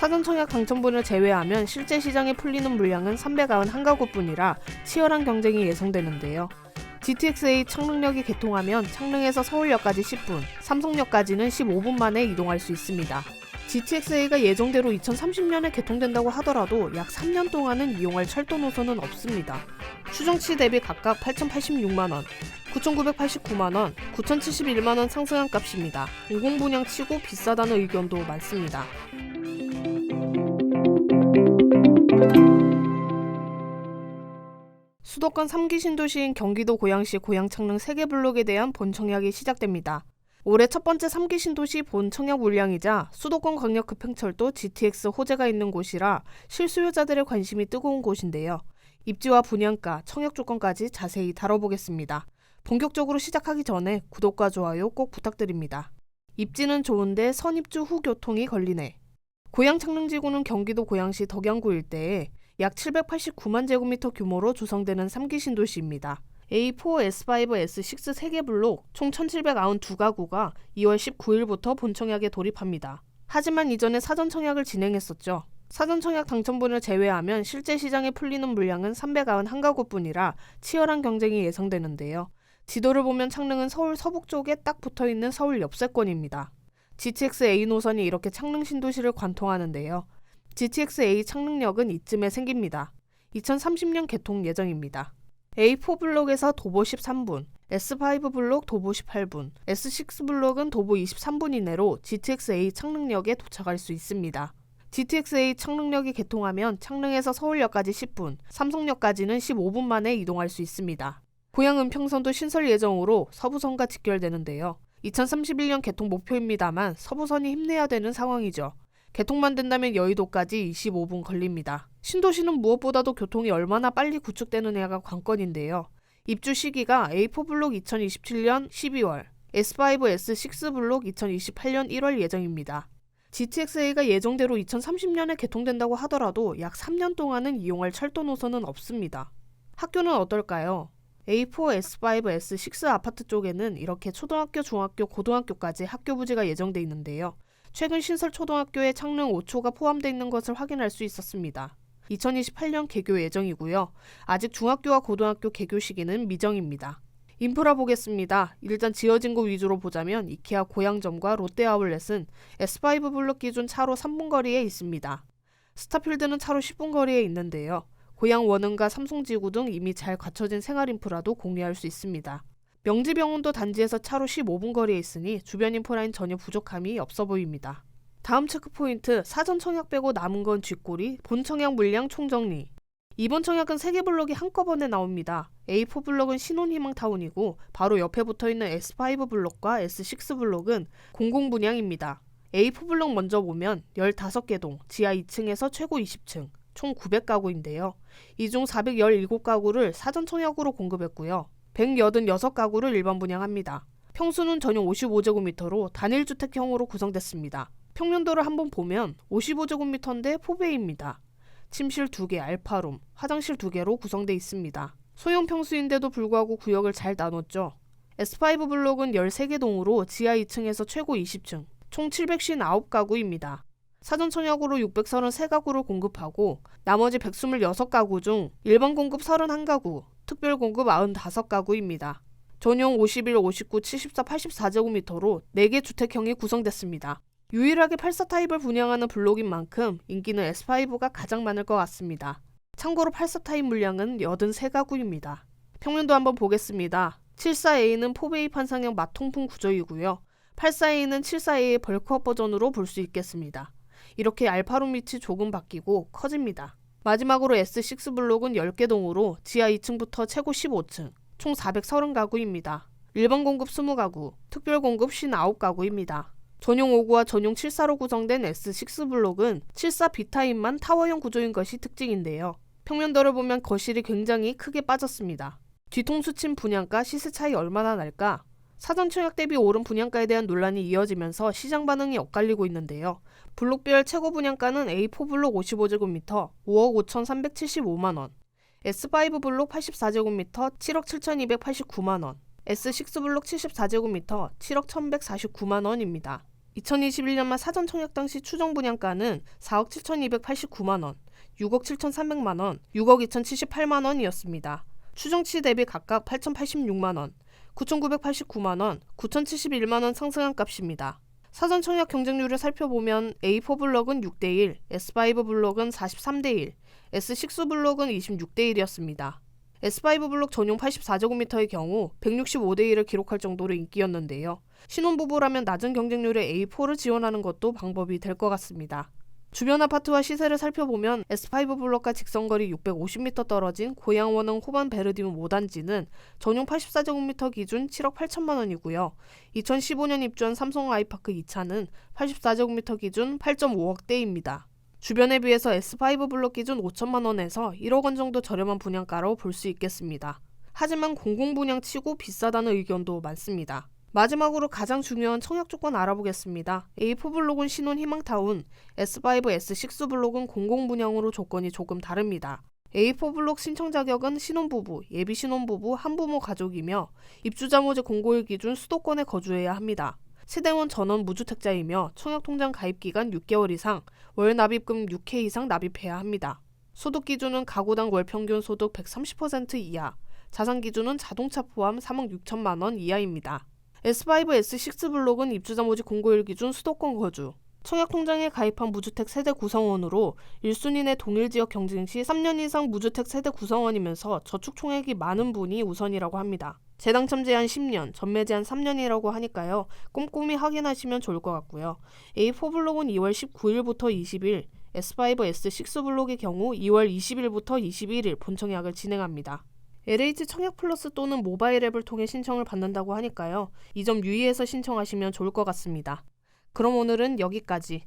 사전 청약 당첨분을 제외하면 실제 시장에 풀리는 물량은 391가구뿐이라 치열한 경쟁이 예상되는데요. GTX-A 창릉역이 개통하면 창릉에서 서울역까지 10분, 삼성역까지는 15분 만에 이동할 수 있습니다. GTX-A가 예정대로 2030년에 개통된다고 하더라도 약 3년 동안은 이용할 철도 노선은 없습니다. 추정치 대비 각각 8,086만원, 9,989만원, 9,071만원 상승한 값입니다. 공공분양치고 비싸다는 의견도 많습니다. 수도권 3기 신도시인 경기도 고양시 고양창릉 3개 블록에 대한 본청약이 시작됩니다. 올해 첫 번째 3기 신도시 본청약 물량이자 수도권 광역급행철도 GTX 호재가 있는 곳이라 실수요자들의 관심이 뜨거운 곳인데요. 입지와 분양가, 청약 조건까지 자세히 다뤄보겠습니다. 본격적으로 시작하기 전에 구독과 좋아요 꼭 부탁드립니다. 입지는 좋은데 선입주 후 교통이 걸리네. 고양창릉지구는 경기도 고양시 덕양구 일대에 약 789만 제곱미터 규모로 조성되는 3기 신도시입니다. A4, S5, S6 3개 블록 총 1,792가구가 2월 19일부터 본청약에 돌입합니다. 하지만 이전에 사전청약을 진행했었죠. 사전청약 당첨분을 제외하면 실제 시장에 풀리는 물량은 391가구뿐이라 치열한 경쟁이 예상되는데요. 지도를 보면 창릉은 서울 서북 쪽에 딱 붙어있는 서울 옆세권입니다. GTX-A 노선이 이렇게 창릉 신도시를 관통하는데요. GTX-A 창릉역은 이쯤에 생깁니다. 2030년 개통 예정입니다. A4 블록에서 도보 13분, S5 블록 도보 18분, S6 블록은 도보 23분 이내로 GTX-A 창릉역에 도착할 수 있습니다. GTX-A 창릉역이 개통하면 창릉에서 서울역까지 10분, 삼성역까지는 15분 만에 이동할 수 있습니다. 고양 은평선도 신설 예정으로 서부선과 직결되는데요. 2031년 개통 목표입니다만 서부선이 힘내야 되는 상황이죠. 개통만 된다면 여의도까지 25분 걸립니다. 신도시는 무엇보다도 교통이 얼마나 빨리 구축되느냐가 관건인데요. 입주 시기가 A4 블록 2027년 12월, S5, S6 블록 2028년 1월 예정입니다. GTX-A가 예정대로 2030년에 개통된다고 하더라도 약 3년 동안은 이용할 철도 노선은 없습니다. 학교는 어떨까요? A4, S5, S6 아파트 쪽에는 이렇게 초등학교, 중학교, 고등학교까지 학교 부지가 예정돼 있는데요. 최근 신설 초등학교에 창릉 5초가 포함되어 있는 것을 확인할 수 있었습니다. 2028년 개교 예정이고요. 아직 중학교와 고등학교 개교 시기는 미정입니다. 인프라 보겠습니다. 일단 지어진 곳 위주로 보자면 이케아 고양점과 롯데아울렛은 S5 블록 기준 차로 3분 거리에 있습니다. 스타필드는 차로 10분 거리에 있는데요. 고양 원흥과 삼성지구 등 이미 잘 갖춰진 생활 인프라도 공유할 수 있습니다. 명지병원도 단지에서 차로 15분 거리에 있으니 주변 인프라인 전혀 부족함이 없어 보입니다. 다음 체크포인트, 사전 청약 빼고 남은 건 쥐꼬리, 본청약 물량 총정리. 이번 청약은 3개 블록이 한꺼번에 나옵니다. A4 블록은 신혼희망타운이고 바로 옆에 붙어있는 S5 블록과 S6 블록은 공공분양입니다. A4 블록 먼저 보면 15개 동, 지하 2층에서 최고 20층, 총 900가구인데요. 이 중 417가구를 사전 청약으로 공급했고요. 186가구를 일반 분양합니다. 평수는 전용 55제곱미터로 단일주택형으로 구성됐습니다. 평면도를 한번 보면 55제곱미터인데 포베이입니다. 침실 2개, 알파룸, 화장실 2개로 구성되어 있습니다. 소형 평수인데도 불구하고 구역을 잘 나눴죠. S5 블록은 13개 동으로 지하 2층에서 최고 20층, 총 759가구입니다. 사전 청약으로 633가구를 공급하고 나머지 126가구 중 일반 공급 31가구, 특별 공급 95가구입니다. 전용 51, 59, 74, 84제곱미터로 4개 주택형이 구성됐습니다. 유일하게 84 타입을 분양하는 블록인 만큼 인기는 S5가 가장 많을 것 같습니다. 참고로 84 타입 물량은 83가구입니다. 평면도 한번 보겠습니다. 74A는 포베이 판상형 마통풍 구조이고요. 84A는 74A의 벌크업 버전으로 볼 수 있겠습니다. 이렇게 알파룸 위치 조금 바뀌고 커집니다. 마지막으로 S6 블록은 10개 동으로 지하 2층부터 최고 15층, 총 430가구입니다. 일반 공급 20가구, 특별 공급 59가구입니다. 전용 5구와 전용 74로 구성된 S6 블록은 74 B타입만 타워형 구조인 것이 특징인데요. 평면도를 보면 거실이 굉장히 크게 빠졌습니다. 뒤통수 친 분양가 시세 차이 얼마나 날까? 사전 청약 대비 오른 분양가에 대한 논란이 이어지면서 시장 반응이 엇갈리고 있는데요. 블록별 최고 분양가는 A4 블록 55제곱미터 5억 5,375만원, S5 블록 84제곱미터 7억 7,289만원, S6 블록 74제곱미터 7억 1,149만원입니다. 2021년 말 사전 청약 당시 추정 분양가는 4억 7,289만 원, 6억 7,300만 원, 6억 2,078만 원이었습니다. 추정치 대비 각각 8,086만 원, 9,989만 원, 9,071만 원 상승한 값입니다. 사전 청약 경쟁률을 살펴보면 A4 블록은 6대1, S5 블록은 43대1, S6 블록은 26대1이었습니다. S5 블록 전용 84제곱미터의 경우 165대1을 기록할 정도로 인기였는데요. 신혼부부라면 낮은 경쟁률의 A4를 지원하는 것도 방법이 될 것 같습니다. 주변 아파트와 시세를 살펴보면 S5 블록과 직선거리 650m 떨어진 고양원흥 호반 베르디움 5단지는 전용 84제곱미터 기준 7억 8천만 원이고요. 2015년 입주한 삼성 아이파크 2차는 84제곱미터 기준 8.5억대입니다. 주변에 비해서 S5 블록 기준 5천만 원에서 1억 원 정도 저렴한 분양가로 볼 수 있겠습니다. 하지만 공공분양치고 비싸다는 의견도 많습니다. 마지막으로 가장 중요한 청약 조건 알아보겠습니다. A4 블록은 신혼 희망타운, S5, S6 블록은 공공분양으로 조건이 조금 다릅니다. A4 블록 신청 자격은 신혼부부, 예비신혼부부, 한부모 가족이며 입주자모제 공고일 기준 수도권에 거주해야 합니다. 세대원 전원 무주택자이며 청약통장 가입기간 6개월 이상, 월 납입금 6회 이상 납입해야 합니다. 소득 기준은 가구당 월 평균 소득 130% 이하, 자산 기준은 자동차 포함 3억 6천만 원 이하입니다. S5, S6 블록은 입주자 모집 공고일 기준 수도권 거주, 청약통장에 가입한 무주택 세대 구성원으로 1순위 내 동일 지역 경쟁 시 3년 이상 무주택 세대 구성원이면서 저축 총액이 많은 분이 우선이라고 합니다. 재당첨 제한 10년, 전매 제한 3년이라고 하니까요. 꼼꼼히 확인하시면 좋을 것 같고요. A4 블록은 2월 19일부터 20일, S5, S6 블록의 경우 2월 20일부터 21일 본청약을 진행합니다. LH 청약 플러스 또는 모바일 앱을 통해 신청을 받는다고 하니까요. 이 점 유의해서 신청하시면 좋을 것 같습니다. 그럼 오늘은 여기까지.